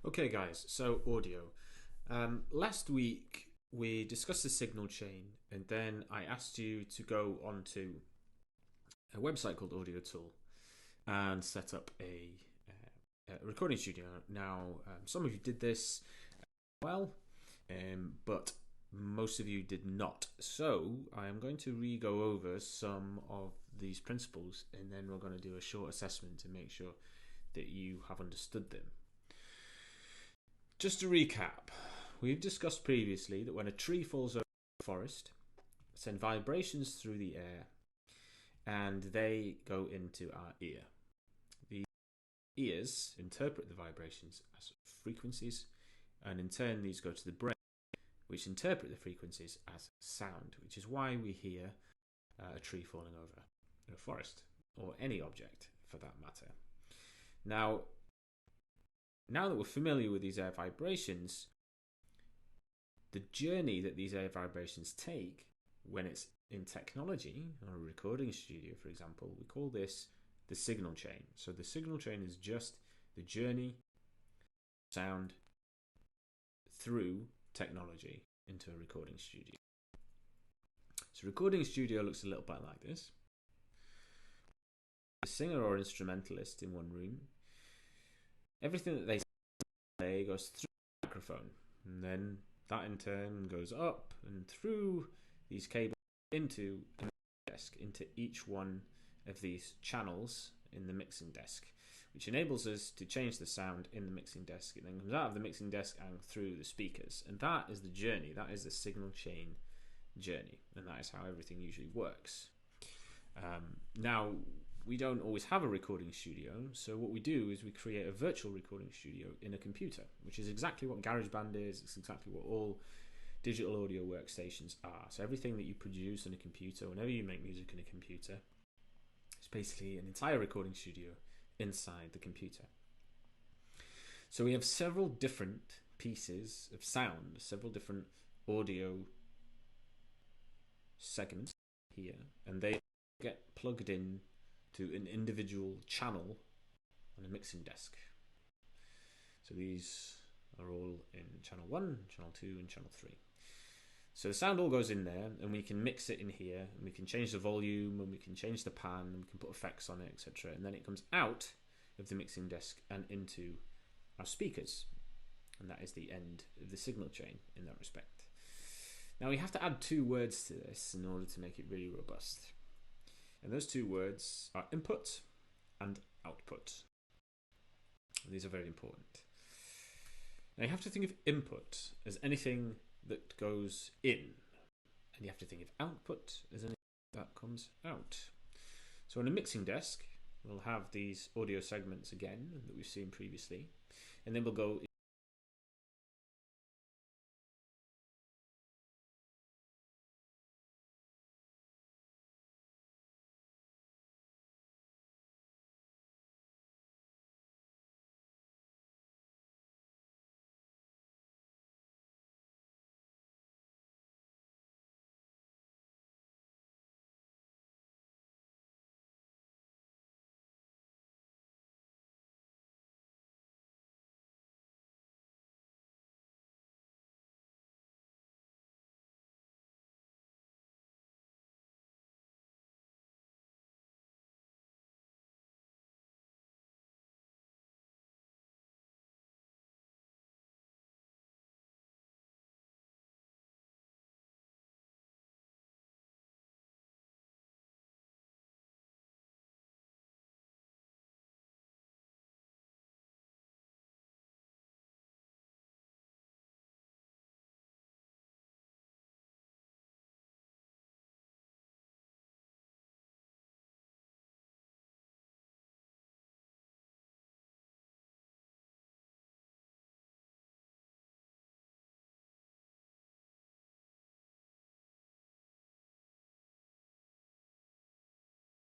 Okay guys, so audio. Last week we discussed the signal chain and then I asked you to go onto a website called Audio Tool and set up a recording studio. Now some of you did this well, but most of you did not. So I am going to re-go over some of these principles and then we're going to do a short assessment to make sure that you have understood them. Just to recap, we've discussed previously that when a tree falls over a forest, send vibrations through the air and they go into our ear. The ears interpret the vibrations as frequencies, and in turn these go to the brain, which interpret the frequencies as sound, which is why we hear a tree falling over in a forest, or any object for that matter. Now that we're familiar with these air vibrations, the journey that these air vibrations take when it's in technology, or a recording studio for example, we call this the signal chain. So the signal chain is just the journey of sound through technology into a recording studio. So a recording studio looks a little bit like this. A singer or instrumentalist in one room, everything that they say goes through the microphone, and then that in turn goes up and through these cables into a mixing desk, into each one of these channels in the mixing desk, which enables us to change the sound in the mixing desk. It then comes out of the mixing desk and through the speakers, and that is the journey, that is the signal chain journey, and that is how everything usually works. Now, we don't always have a recording studio, so what we do is we create a virtual recording studio in a computer, which is exactly what GarageBand is. It's exactly what all digital audio workstations are. So everything that you produce in a computer, whenever you make music in a computer, is basically an entire recording studio inside the computer. So we have several different pieces of sound, several different audio segments here, and they get plugged in to an individual channel on a mixing desk. So these are all in channel 1, channel 2 and channel 3. So the sound all goes in there and we can mix it in here, and we can change the volume and we can change the pan and we can put effects on it, etc. And then it comes out of the mixing desk and into our speakers, and that is the end of the signal chain in that respect. Now we have to add 2 words to this in order to make it really robust. And those 2 words are input and output. These are very important. Now you have to think of input as anything that goes in, and you have to think of output as anything that comes out. So on a mixing desk, we'll have these audio segments again that we've seen previously, and then we'll go